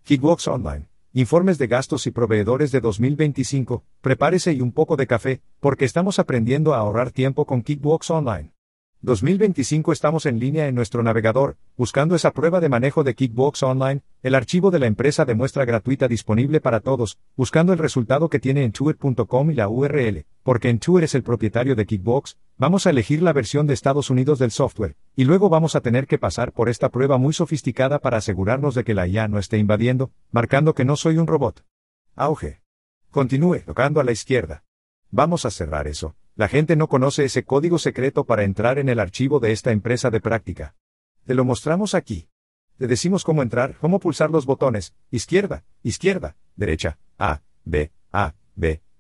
QuickBooks Online. Informes de gastos y proveedores de 2025. Prepárese y un poco de café, porque estamos aprendiendo a ahorrar tiempo con QuickBooks Online. 2025 estamos en línea en nuestro navegador, buscando esa prueba de manejo de QuickBooks Online, el archivo de la empresa de muestra gratuita disponible para todos, buscando el resultado que tiene Intuit.com y la URL, porque Intuit es el propietario de QuickBooks. Vamos a elegir la versión de Estados Unidos del software, y luego vamos a tener que pasar por esta prueba muy sofisticada para asegurarnos de que la IA no esté invadiendo, marcando que no soy un robot. Auge. Continúe, tocando a la izquierda. Vamos a cerrar eso. La gente no conoce ese código secreto para entrar en el archivo de esta empresa de práctica. Te lo mostramos aquí. Te decimos cómo entrar, cómo pulsar los botones, izquierda, derecha, A, B,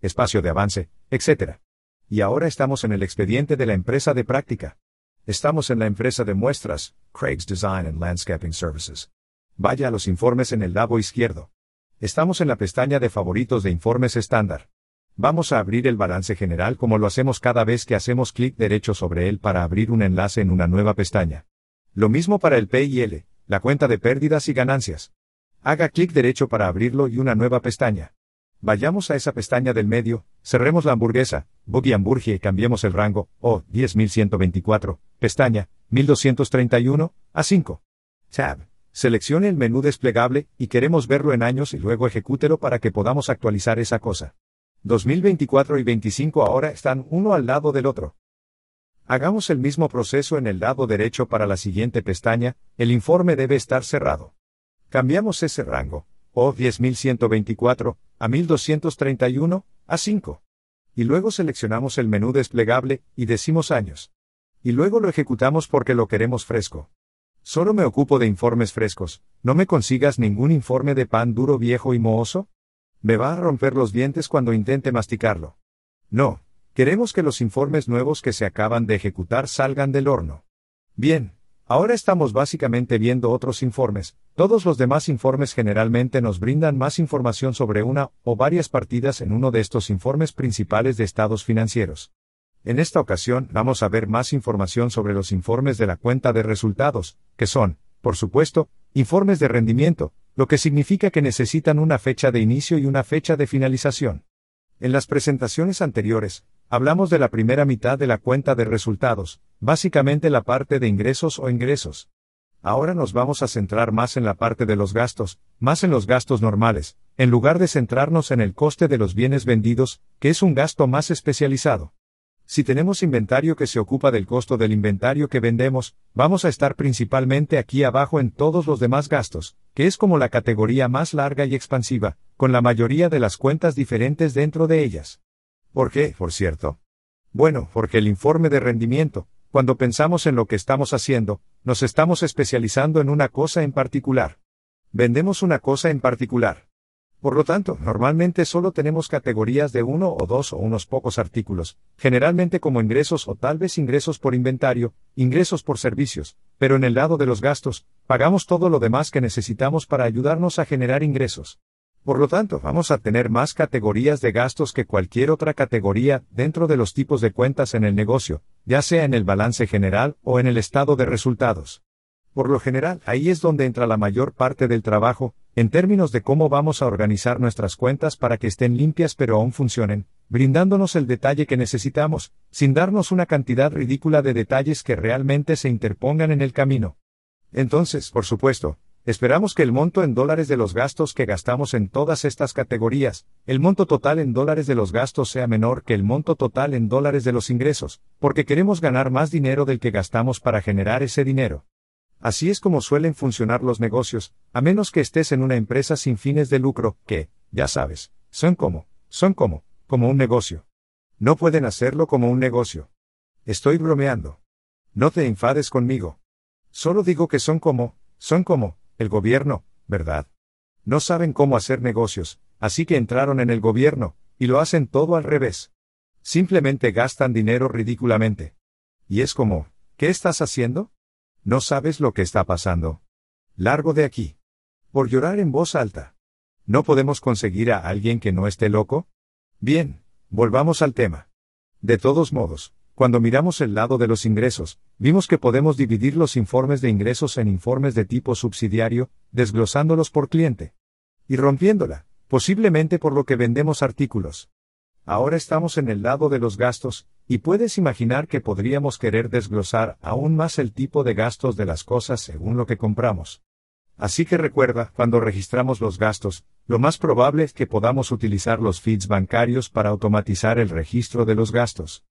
espacio de avance, etc. Y ahora estamos en el expediente de la empresa de práctica. Estamos en la empresa de muestras, Craig's Design and Landscaping Services. Vaya a los informes en el lado izquierdo. Estamos en la pestaña de favoritos de informes estándar. Vamos a abrir el balance general como lo hacemos cada vez que hacemos clic derecho sobre él para abrir un enlace en una nueva pestaña. Lo mismo para el P&L, la cuenta de pérdidas y ganancias. Haga clic derecho para abrirlo y una nueva pestaña. Vayamos a esa pestaña del medio, cerremos la hamburguesa, Buggy Hamburgie y cambiemos el rango, 10.124, pestaña, 1231, a 5. Tab. Seleccione el menú desplegable, y queremos verlo en años y luego ejecútelo para que podamos actualizar esa cosa. 2024 y 25 ahora están uno al lado del otro. Hagamos el mismo proceso en el lado derecho para la siguiente pestaña, el informe debe estar cerrado. Cambiamos ese rango, 10.124, a 1231, a 5. Y luego seleccionamos el menú desplegable, y decimos años. Y luego lo ejecutamos porque lo queremos fresco. Solo me ocupo de informes frescos, ¿no me consigas ningún informe de pan duro viejo y mohoso? ¿Me va a romper los dientes cuando intente masticarlo? No, queremos que los informes nuevos que se acaban de ejecutar salgan del horno. Bien, ahora estamos básicamente viendo otros informes. Todos los demás informes generalmente nos brindan más información sobre una o varias partidas en uno de estos informes principales de estados financieros. En esta ocasión vamos a ver más información sobre los informes de la cuenta de resultados, que son, por supuesto, informes de rendimiento, lo que significa que necesitan una fecha de inicio y una fecha de finalización. En las presentaciones anteriores, hablamos de la primera mitad de la cuenta de resultados, básicamente la parte de ingresos o ingresos. Ahora nos vamos a centrar más en la parte de los gastos, más en los gastos normales, en lugar de centrarnos en el coste de los bienes vendidos, que es un gasto más especializado. Si tenemos inventario que se ocupa del costo del inventario que vendemos, vamos a estar principalmente aquí abajo en todos los demás gastos, que es como la categoría más larga y expansiva, con la mayoría de las cuentas diferentes dentro de ellas. ¿Por qué, por cierto? Bueno, porque el informe de rendimiento, cuando pensamos en lo que estamos haciendo, nos estamos especializando en una cosa en particular. Vendemos una cosa en particular. Por lo tanto, normalmente solo tenemos categorías de uno o dos o unos pocos artículos, generalmente como ingresos o tal vez ingresos por inventario, ingresos por servicios, pero en el lado de los gastos, pagamos todo lo demás que necesitamos para ayudarnos a generar ingresos. Por lo tanto, vamos a tener más categorías de gastos que cualquier otra categoría dentro de los tipos de cuentas en el negocio, ya sea en el balance general o en el estado de resultados. Por lo general, ahí es donde entra la mayor parte del trabajo, en términos de cómo vamos a organizar nuestras cuentas para que estén limpias pero aún funcionen, brindándonos el detalle que necesitamos, sin darnos una cantidad ridícula de detalles que realmente se interpongan en el camino. Entonces, por supuesto, esperamos que el monto en dólares de los gastos que gastamos en todas estas categorías, el monto total en dólares de los gastos sea menor que el monto total en dólares de los ingresos, porque queremos ganar más dinero del que gastamos para generar ese dinero. Así es como suelen funcionar los negocios, a menos que estés en una empresa sin fines de lucro, que, ya sabes, son como un negocio. No pueden hacerlo como un negocio. Estoy bromeando. No te enfades conmigo. Solo digo que son como el gobierno, ¿verdad? No saben cómo hacer negocios, así que entraron en el gobierno, y lo hacen todo al revés. Simplemente gastan dinero ridículamente. Y es como, ¿qué estás haciendo? ¿No sabes lo que está pasando? Largo de aquí. Por llorar en voz alta. ¿No podemos conseguir a alguien que no esté loco? Bien, volvamos al tema. De todos modos, cuando miramos el lado de los ingresos, vimos que podemos dividir los informes de ingresos en informes de tipo subsidiario, desglosándolos por cliente. y rompiéndola, posiblemente por lo que vendemos artículos. Ahora estamos en el lado de los gastos, y puedes imaginar que podríamos querer desglosar aún más el tipo de gastos de las cosas según lo que compramos. Así que recuerda, cuando registramos los gastos, lo más probable es que podamos utilizar los feeds bancarios para automatizar el registro de los gastos.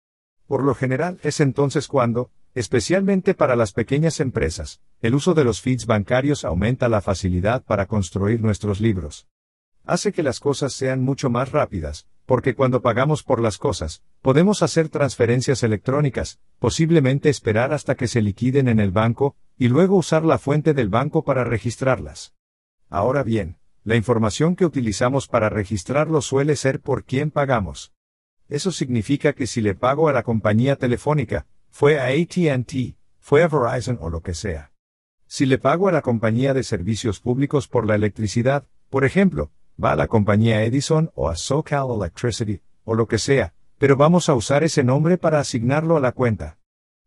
Por lo general es entonces cuando, especialmente para las pequeñas empresas, el uso de los feeds bancarios aumenta la facilidad para construir nuestros libros. Hace que las cosas sean mucho más rápidas, porque cuando pagamos por las cosas, podemos hacer transferencias electrónicas, posiblemente esperar hasta que se liquiden en el banco, y luego usar la fuente del banco para registrarlas. Ahora bien, la información que utilizamos para registrarlo suele ser por quién pagamos. Eso significa que si le pago a la compañía telefónica, fue a AT&T, fue a Verizon o lo que sea. Si le pago a la compañía de servicios públicos por la electricidad, por ejemplo, va a la compañía Edison o a SoCal Electricity, o lo que sea, pero vamos a usar ese nombre para asignarlo a la cuenta.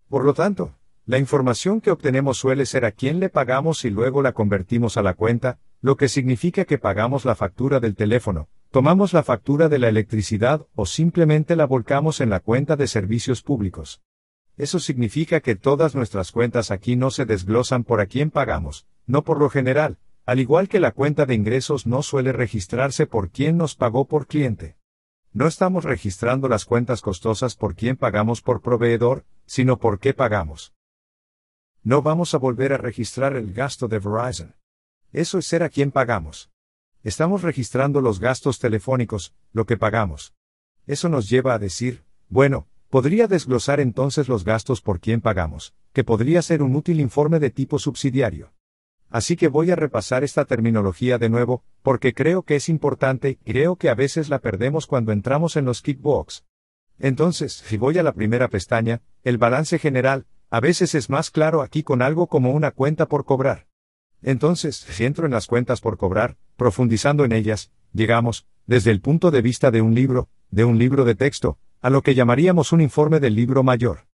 Por lo tanto, la información que obtenemos suele ser a quién le pagamos y luego la convertimos a la cuenta, lo que significa que pagamos la factura del teléfono, tomamos la factura de la electricidad o simplemente la volcamos en la cuenta de servicios públicos. Eso significa que todas nuestras cuentas aquí no se desglosan por a quién pagamos, no por lo general. Al igual que la cuenta de ingresos no suele registrarse por quién nos pagó por cliente. No estamos registrando las cuentas costosas por quién pagamos por proveedor, sino por qué pagamos. No vamos a volver a registrar el gasto de Verizon. Eso es ser a quién pagamos. Estamos registrando los gastos telefónicos, lo que pagamos. Eso nos lleva a decir, bueno, podría desglosar entonces los gastos por quién pagamos, que podría ser un útil informe de tipo subsidiario. Así que voy a repasar esta terminología de nuevo, porque creo que es importante y creo que a veces la perdemos cuando entramos en los Kickbox. Entonces, si voy a la primera pestaña, el balance general, a veces es más claro aquí con algo como una cuenta por cobrar. Entonces, si entro en las cuentas por cobrar, profundizando en ellas, llegamos, desde el punto de vista de un libro de texto, a lo que llamaríamos un informe del libro mayor.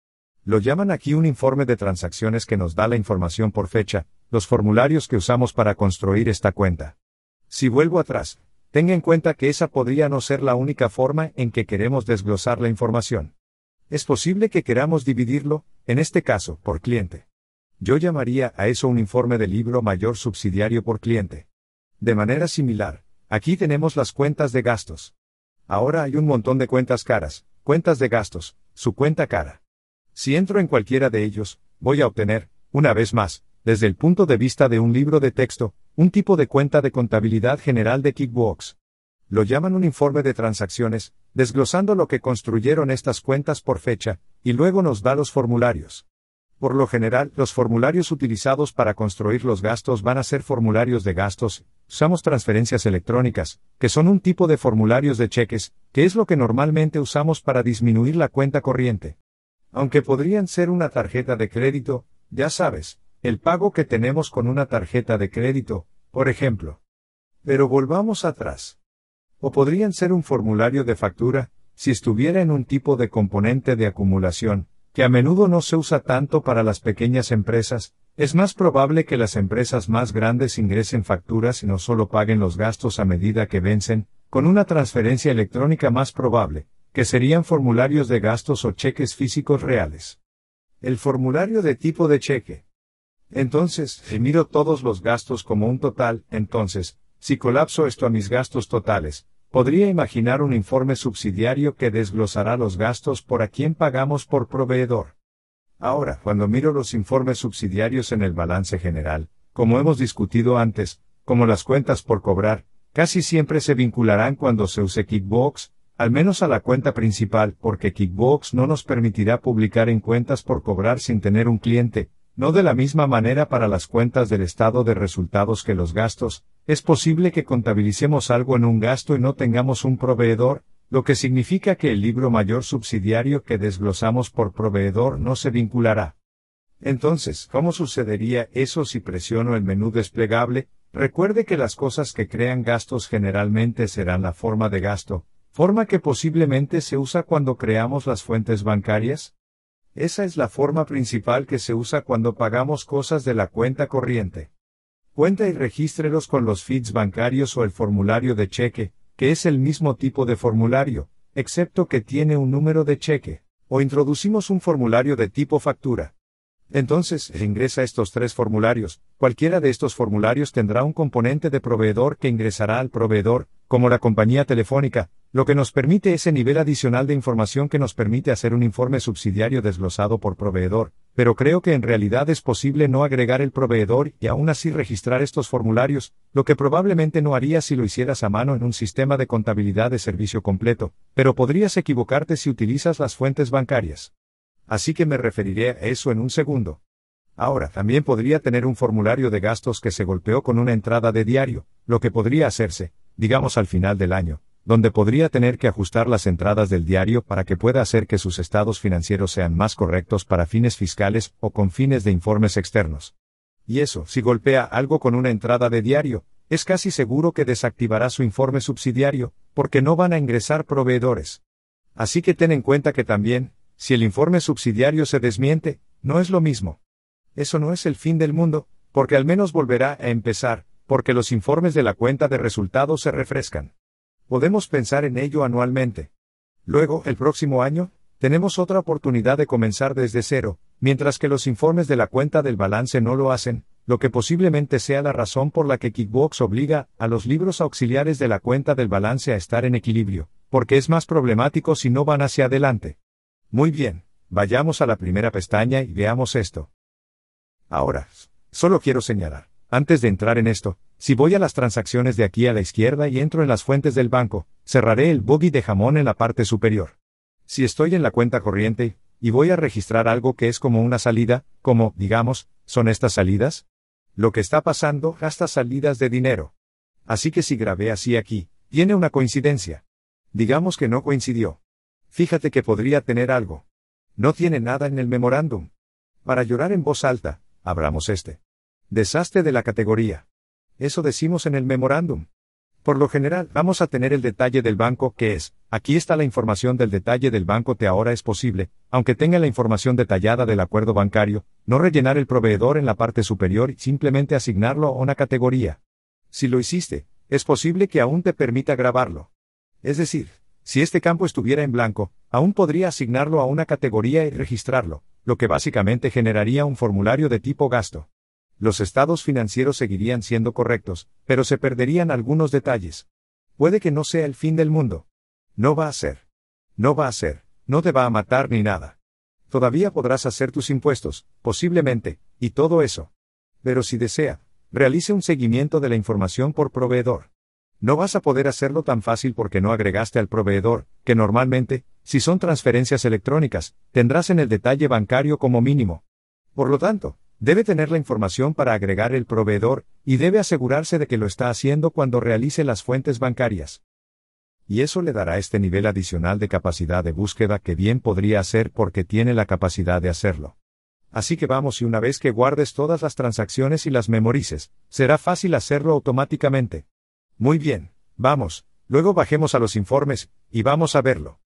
Lo llaman aquí un informe de transacciones que nos da la información por fecha, los formularios que usamos para construir esta cuenta. Si vuelvo atrás, tenga en cuenta que esa podría no ser la única forma en que queremos desglosar la información. Es posible que queramos dividirlo, en este caso, por cliente. Yo llamaría a eso un informe de libro mayor subsidiario por cliente. De manera similar, aquí tenemos las cuentas de gastos. Ahora hay un montón de cuentas caras, cuentas de gastos, su cuenta cara. Si entro en cualquiera de ellos, voy a obtener, una vez más, desde el punto de vista de un libro de texto, un tipo de cuenta de contabilidad general de Kickbox. Lo llaman un informe de transacciones, desglosando lo que construyeron estas cuentas por fecha, y luego nos da los formularios. Por lo general, los formularios utilizados para construir los gastos van a ser formularios de gastos. Usamos transferencias electrónicas, que son un tipo de formularios de cheques, que es lo que normalmente usamos para disminuir la cuenta corriente. Aunque podrían ser una tarjeta de crédito, ya sabes, el pago que tenemos con una tarjeta de crédito, por ejemplo. Pero volvamos atrás. O podrían ser un formulario de factura, si estuviera en un tipo de componente de acumulación, que a menudo no se usa tanto para las pequeñas empresas. Es más probable que las empresas más grandes ingresen facturas y no solo paguen los gastos a medida que vencen, con una transferencia electrónica más probable, que serían formularios de gastos o cheques físicos reales. El formulario de tipo de cheque. Entonces, si miro todos los gastos como un total, entonces, si colapso esto a mis gastos totales, podría imaginar un informe subsidiario que desglosará los gastos por a quién pagamos por proveedor. Ahora, cuando miro los informes subsidiarios en el balance general, como hemos discutido antes, como las cuentas por cobrar, casi siempre se vincularán cuando se use Kickbox, al menos a la cuenta principal, porque Kickbox no nos permitirá publicar en cuentas por cobrar sin tener un cliente, no de la misma manera para las cuentas del estado de resultados que los gastos. Es posible que contabilicemos algo en un gasto y no tengamos un proveedor, lo que significa que el libro mayor subsidiario que desglosamos por proveedor no se vinculará. Entonces, ¿cómo sucedería eso si presiono el menú desplegable? Recuerde que las cosas que crean gastos generalmente serán la forma de gasto, forma que posiblemente se usa cuando creamos las fuentes bancarias. Esa es la forma principal que se usa cuando pagamos cosas de la cuenta corriente. cuenta y regístrelos con los feeds bancarios o el formulario de cheque, que es el mismo tipo de formulario, excepto que tiene un número de cheque, o introducimos un formulario de tipo factura. Entonces, ingresa estos 3 formularios. Cualquiera de estos formularios tendrá un componente de proveedor que ingresará al proveedor, como la compañía telefónica, lo que nos permite ese nivel adicional de información que nos permite hacer un informe subsidiario desglosado por proveedor, pero creo que en realidad es posible no agregar el proveedor y aún así registrar estos formularios, lo que probablemente no harías si lo hicieras a mano en un sistema de contabilidad de servicio completo, pero podrías equivocarte si utilizas las fuentes bancarias. Así que me referiré a eso en un segundo. Ahora, también podría tener un formulario de gastos que se golpeó con una entrada de diario, lo que podría hacerse, digamos al final del año, donde podría tener que ajustar las entradas del diario para que pueda hacer que sus estados financieros sean más correctos para fines fiscales o con fines de informes externos. Y eso, si golpea algo con una entrada de diario, es casi seguro que desactivará su informe subsidiario, porque no van a ingresar proveedores. Así que ten en cuenta que también, si el informe subsidiario se desmiente, no es lo mismo. Eso no es el fin del mundo, porque al menos volverá a empezar, porque los informes de la cuenta de resultados se refrescan. Podemos pensar en ello anualmente. Luego, el próximo año, tenemos otra oportunidad de comenzar desde cero, mientras que los informes de la cuenta del balance no lo hacen, lo que posiblemente sea la razón por la que QuickBooks obliga a los libros auxiliares de la cuenta del balance a estar en equilibrio, porque es más problemático si no van hacia adelante. Muy bien, vayamos a la primera pestaña y veamos esto. Ahora, solo quiero señalar, antes de entrar en esto, si voy a las transacciones de aquí a la izquierda y entro en las fuentes del banco, cerraré el bogey de jamón en la parte superior. Si estoy en la cuenta corriente, y voy a registrar algo que es como una salida, como, digamos, ¿son estas salidas? Lo que está pasando, estas salidas de dinero. Así que si grabé así aquí, tiene una coincidencia. Digamos que no coincidió. Fíjate que podría tener algo. No tiene nada en el memorándum. Para llorar en voz alta, abramos este. Desastre de la categoría. Eso decimos en el memorándum. Por lo general, vamos a tener el detalle del banco, que es, aquí está la información del detalle del banco. Ahora es posible, aunque tenga la información detallada del acuerdo bancario, no rellenar el proveedor en la parte superior y simplemente asignarlo a una categoría. Si lo hiciste, es posible que aún te permita grabarlo. Es decir, si este campo estuviera en blanco, aún podría asignarlo a una categoría y registrarlo, lo que básicamente generaría un formulario de tipo gasto. Los estados financieros seguirían siendo correctos, pero se perderían algunos detalles. Puede que no sea el fin del mundo. No va a ser. No va a ser, no te va a matar ni nada. Todavía podrás hacer tus impuestos, posiblemente, y todo eso. Pero si desea, realice un seguimiento de la información por proveedor. No vas a poder hacerlo tan fácil porque no agregaste al proveedor, que normalmente, si son transferencias electrónicas, tendrás en el detalle bancario como mínimo. Por lo tanto, debe tener la información para agregar el proveedor, y debe asegurarse de que lo está haciendo cuando realice las fuentes bancarias. Y eso le dará este nivel adicional de capacidad de búsqueda que bien podría hacer porque tiene la capacidad de hacerlo. Así que vamos, y una vez que guardes todas las transacciones y las memorices, será fácil hacerlo automáticamente. Muy bien, vamos, luego bajemos a los informes, y vamos a verlo.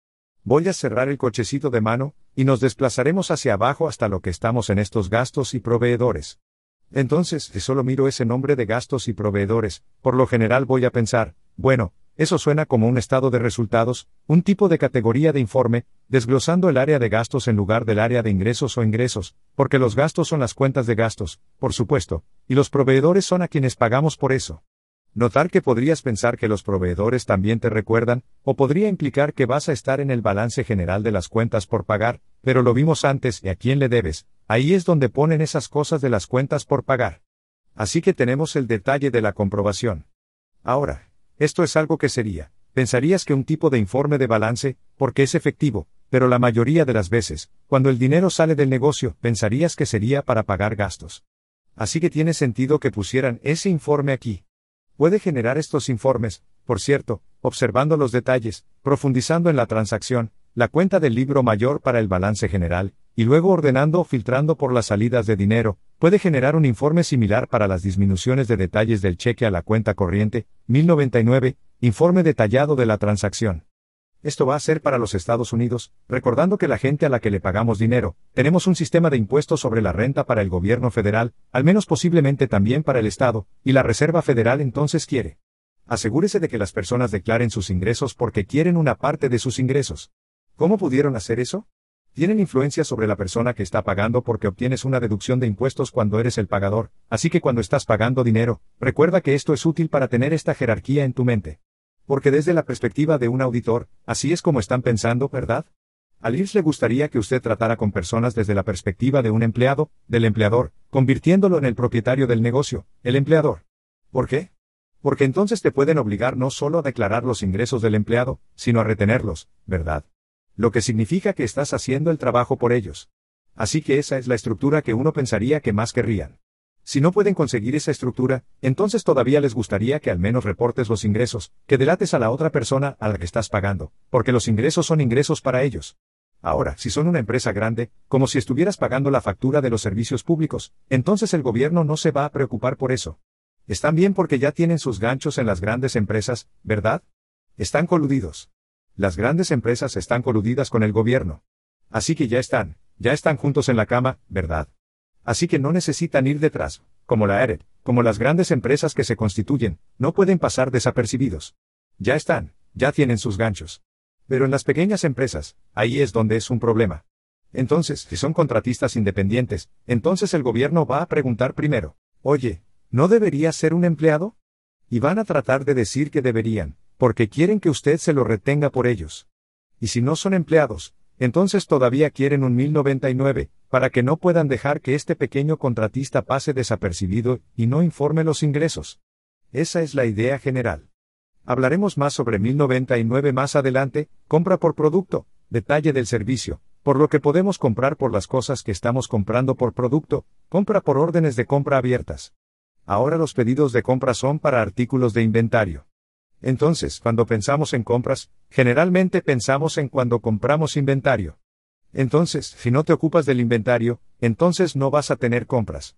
Voy a cerrar el cochecito de mano, y nos desplazaremos hacia abajo hasta lo que estamos en estos gastos y proveedores. Entonces, si solo miro ese nombre de gastos y proveedores, por lo general voy a pensar, bueno, eso suena como un estado de resultados, un tipo de categoría de informe, desglosando el área de gastos en lugar del área de ingresos o ingresos, porque los gastos son las cuentas de gastos, por supuesto, y los proveedores son a quienes pagamos por eso. Notar que podrías pensar que los proveedores también te recuerdan, o podría implicar que vas a estar en el balance general de las cuentas por pagar, pero lo vimos antes, y a quién le debes, ahí es donde ponen esas cosas de las cuentas por pagar. Así que tenemos el detalle de la comprobación. Ahora, esto es algo que sería, pensarías que un tipo de informe de balance, porque es efectivo, pero la mayoría de las veces, cuando el dinero sale del negocio, pensarías que sería para pagar gastos. Así que tiene sentido que pusieran ese informe aquí. Puede generar estos informes, por cierto, observando los detalles, profundizando en la transacción, la cuenta del libro mayor para el balance general, y luego ordenando o filtrando por las salidas de dinero, puede generar un informe similar para las disminuciones de detalles del cheque a la cuenta corriente, 1099, informe detallado de la transacción. Esto va a ser para los Estados Unidos, recordando que la gente a la que le pagamos dinero, tenemos un sistema de impuestos sobre la renta para el gobierno federal, al menos posiblemente también para el Estado, y la Reserva Federal entonces quiere. Asegúrese de que las personas declaren sus ingresos porque quieren una parte de sus ingresos. ¿Cómo pudieron hacer eso? Tienen influencia sobre la persona que está pagando porque obtienes una deducción de impuestos cuando eres el pagador, así que cuando estás pagando dinero, recuerda que esto es útil para tener esta jerarquía en tu mente. Porque desde la perspectiva de un auditor, así es como están pensando, ¿verdad? A Liz le gustaría que usted tratara con personas desde la perspectiva de un empleado, del empleador, convirtiéndolo en el propietario del negocio, el empleador. ¿Por qué? Porque entonces te pueden obligar no solo a declarar los ingresos del empleado, sino a retenerlos, ¿verdad? Lo que significa que estás haciendo el trabajo por ellos. Así que esa es la estructura que uno pensaría que más querrían. Si no pueden conseguir esa estructura, entonces todavía les gustaría que al menos reportes los ingresos, que delates a la otra persona a la que estás pagando, porque los ingresos son ingresos para ellos. Ahora, si son una empresa grande, como si estuvieras pagando la factura de los servicios públicos, entonces el gobierno no se va a preocupar por eso. Están bien porque ya tienen sus ganchos en las grandes empresas, ¿verdad? Están coludidos. Las grandes empresas están coludidas con el gobierno. Así que ya están juntos en la cama, ¿verdad? Así que no necesitan ir detrás, como la ERED, como las grandes empresas que se constituyen, no pueden pasar desapercibidos. Ya tienen sus ganchos. Pero en las pequeñas empresas, ahí es donde es un problema. Entonces, si son contratistas independientes, entonces el gobierno va a preguntar primero, oye, ¿no debería ser un empleado? Y van a tratar de decir que deberían, porque quieren que usted se lo retenga por ellos. Y si no son empleados, entonces todavía quieren un 1099, para que no puedan dejar que este pequeño contratista pase desapercibido y no informe los ingresos. Esa es la idea general. Hablaremos más sobre 1099 más adelante, compra por producto, detalle del servicio, por lo que podemos comprar por las cosas que estamos comprando por producto, compra por órdenes de compra abiertas. Ahora los pedidos de compra son para artículos de inventario. Entonces, cuando pensamos en compras, generalmente pensamos en cuando compramos inventario. Entonces, si no te ocupas del inventario, entonces no vas a tener compras.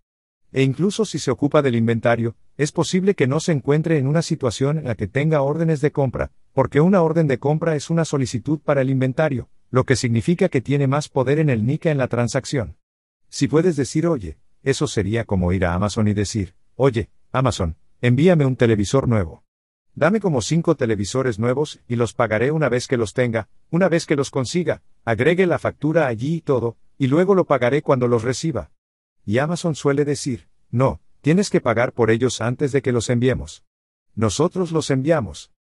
E incluso si se ocupa del inventario, es posible que no se encuentre en una situación en la que tenga órdenes de compra, porque una orden de compra es una solicitud para el inventario, lo que significa que tiene más poder en el NICA en la transacción. Si puedes decir oye, eso sería como ir a Amazon y decir, oye, Amazon, envíame un televisor nuevo. Dame como 5 televisores nuevos y los pagaré una vez que los tenga, una vez que los consiga, agregue la factura allí y todo, y luego lo pagaré cuando los reciba. Y Amazon suele decir, no, tienes que pagar por ellos antes de que los enviemos. Nosotros los enviamos.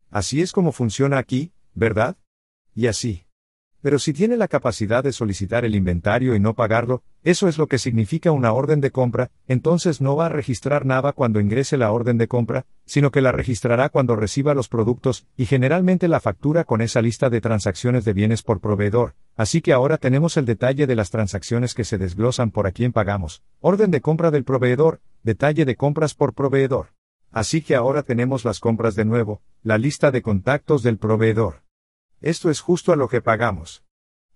Así es como funciona aquí, ¿verdad? Y así. Pero si tiene la capacidad de solicitar el inventario y no pagarlo, eso es lo que significa una orden de compra, entonces no va a registrar nada cuando ingrese la orden de compra, sino que la registrará cuando reciba los productos, y generalmente la factura con esa lista de transacciones de bienes por proveedor. Así que ahora tenemos el detalle de las transacciones que se desglosan por a quién pagamos, orden de compra del proveedor, detalle de compras por proveedor. Así que ahora tenemos las compras de nuevo, la lista de contactos del proveedor. Esto es justo a lo que pagamos.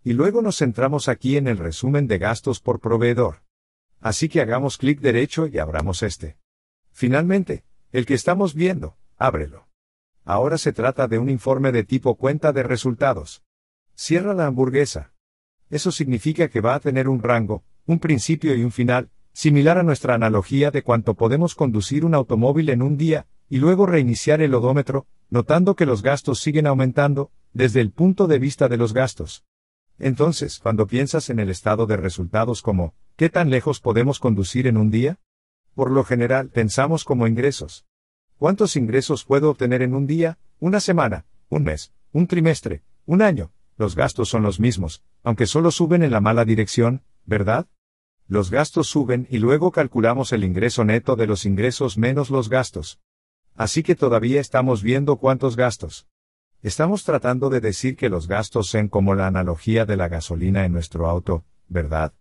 Y luego nos centramos aquí en el resumen de gastos por proveedor. Así que hagamos clic derecho y abramos este. Finalmente, el que estamos viendo, ábrelo. Ahora se trata de un informe de tipo cuenta de resultados. Cierra la hamburguesa. Eso significa que va a tener un rango, un principio y un final, similar a nuestra analogía de cuánto podemos conducir un automóvil en un día, y luego reiniciar el odómetro, notando que los gastos siguen aumentando, desde el punto de vista de los gastos. Entonces, cuando piensas en el estado de resultados como, ¿qué tan lejos podemos conducir en un día? Por lo general, pensamos como ingresos. ¿Cuántos ingresos puedo obtener en un día, una semana, un mes, un trimestre, un año? Los gastos son los mismos, aunque solo suben en la mala dirección, ¿verdad? Los gastos suben y luego calculamos el ingreso neto de los ingresos menos los gastos. Así que todavía estamos viendo cuántos gastos. Estamos tratando de decir que los gastos sean como la analogía de la gasolina en nuestro auto, ¿verdad?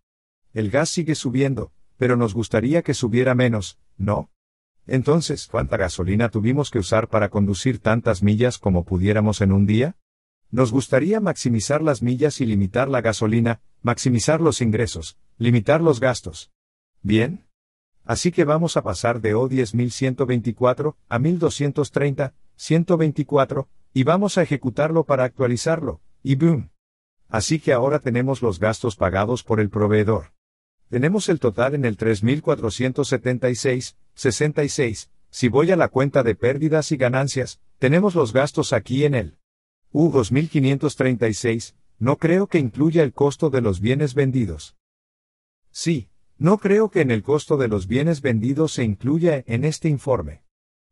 El gas sigue subiendo, pero nos gustaría que subiera menos, ¿no? Entonces, ¿cuánta gasolina tuvimos que usar para conducir tantas millas como pudiéramos en un día? Nos gustaría maximizar las millas y limitar la gasolina, maximizar los ingresos, limitar los gastos. ¿Bien? Así que vamos a pasar de O10.124 a 1230, 124, Y vamos a ejecutarlo para actualizarlo, y boom. Así que ahora tenemos los gastos pagados por el proveedor. Tenemos el total en el 3.476,66. Si voy a la cuenta de pérdidas y ganancias, tenemos los gastos aquí en el U2.536, no creo que incluya el costo de los bienes vendidos. Sí, no creo que en el costo de los bienes vendidos se incluya en este informe.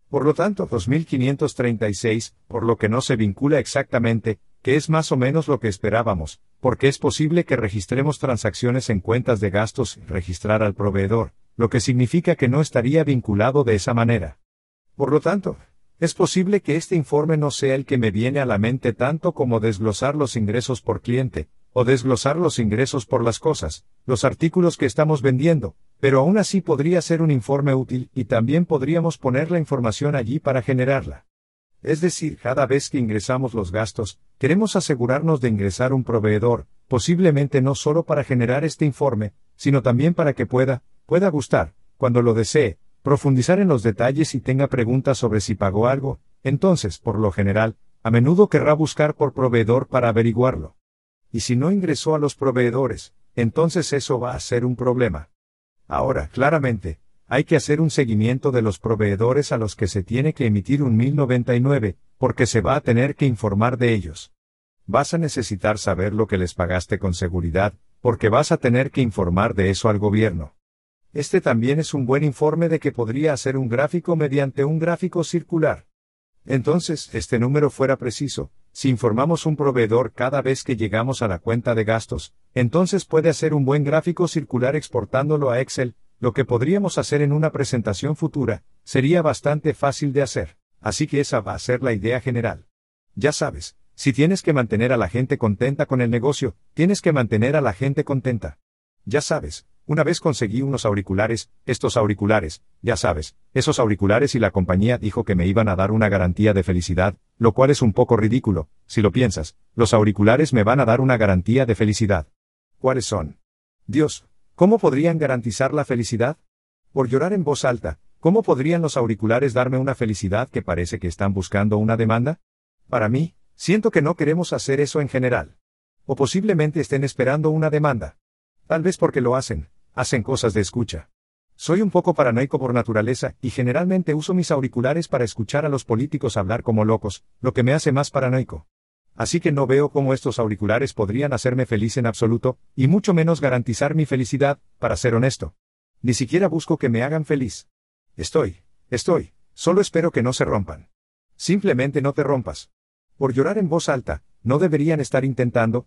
Por lo tanto, 2.536, por lo que no se vincula exactamente, que es más o menos lo que esperábamos, porque es posible que registremos transacciones en cuentas de gastos sin registrar al proveedor, lo que significa que no estaría vinculado de esa manera. Por lo tanto, es posible que este informe no sea el que me viene a la mente tanto como desglosar los ingresos por cliente, o desglosar los ingresos por las cosas, los artículos que estamos vendiendo, pero aún así podría ser un informe útil y también podríamos poner la información allí para generarla. Es decir, cada vez que ingresamos los gastos, queremos asegurarnos de ingresar un proveedor, posiblemente no solo para generar este informe, sino también para que pueda gustar, cuando lo desee, profundizar en los detalles y tenga preguntas sobre si pagó algo, entonces, por lo general, a menudo querrá buscar por proveedor para averiguarlo. Y si no ingresó a los proveedores, entonces eso va a ser un problema. Ahora, claramente, hay que hacer un seguimiento de los proveedores a los que se tiene que emitir un 1099, porque se va a tener que informar de ellos. Vas a necesitar saber lo que les pagaste con seguridad, porque vas a tener que informar de eso al gobierno. Este también es un buen informe de que podría hacer un gráfico mediante un gráfico circular. Entonces, este número fuera preciso, si informamos un proveedor cada vez que llegamos a la cuenta de gastos, entonces puede hacer un buen gráfico circular exportándolo a Excel, lo que podríamos hacer en una presentación futura, sería bastante fácil de hacer, así que esa va a ser la idea general. Ya sabes, si tienes que mantener a la gente contenta con el negocio, tienes que mantener a la gente contenta. Ya sabes, una vez conseguí unos auriculares, estos auriculares, ya sabes, esos auriculares y la compañía dijo que me iban a dar una garantía de felicidad, lo cual es un poco ridículo, si lo piensas, los auriculares me van a dar una garantía de felicidad. ¿Cuáles son? Dios, ¿cómo podrían garantizar la felicidad? Por llorar en voz alta, ¿cómo podrían los auriculares darme una felicidad que parece que están buscando una demanda? Para mí, siento que no queremos hacer eso en general. O posiblemente estén esperando una demanda. Tal vez porque lo hacen cosas de escucha. Soy un poco paranoico por naturaleza, y generalmente uso mis auriculares para escuchar a los políticos hablar como locos, lo que me hace más paranoico. Así que no veo cómo estos auriculares podrían hacerme feliz en absoluto, y mucho menos garantizar mi felicidad, para ser honesto. Ni siquiera busco que me hagan feliz. Solo espero que no se rompan. Simplemente no te rompas. Por llorar en voz alta, no deberían estar intentando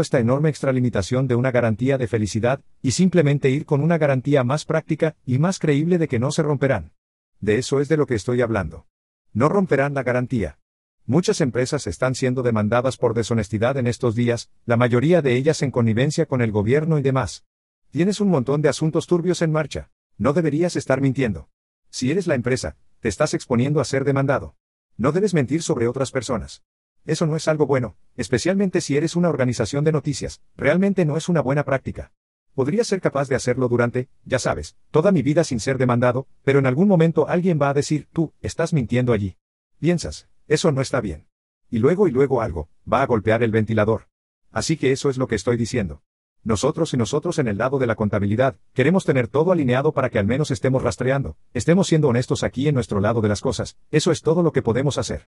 esta enorme extralimitación de una garantía de felicidad, y simplemente ir con una garantía más práctica y más creíble de que no se romperán. De eso es de lo que estoy hablando. No romperán la garantía. Muchas empresas están siendo demandadas por deshonestidad en estos días, la mayoría de ellas en connivencia con el gobierno y demás. Tienes un montón de asuntos turbios en marcha. No deberías estar mintiendo. Si eres la empresa, te estás exponiendo a ser demandado. No debes mentir sobre otras personas. Eso no es algo bueno, especialmente si eres una organización de noticias, realmente no es una buena práctica. Podría ser capaz de hacerlo durante, ya sabes, toda mi vida sin ser demandado, pero en algún momento alguien va a decir, tú, estás mintiendo allí. Piensas, eso no está bien. Y luego algo, va a golpear el ventilador. Así que eso es lo que estoy diciendo. Nosotros en el lado de la contabilidad, queremos tener todo alineado para que al menos estemos rastreando, estemos siendo honestos aquí en nuestro lado de las cosas, eso es todo lo que podemos hacer.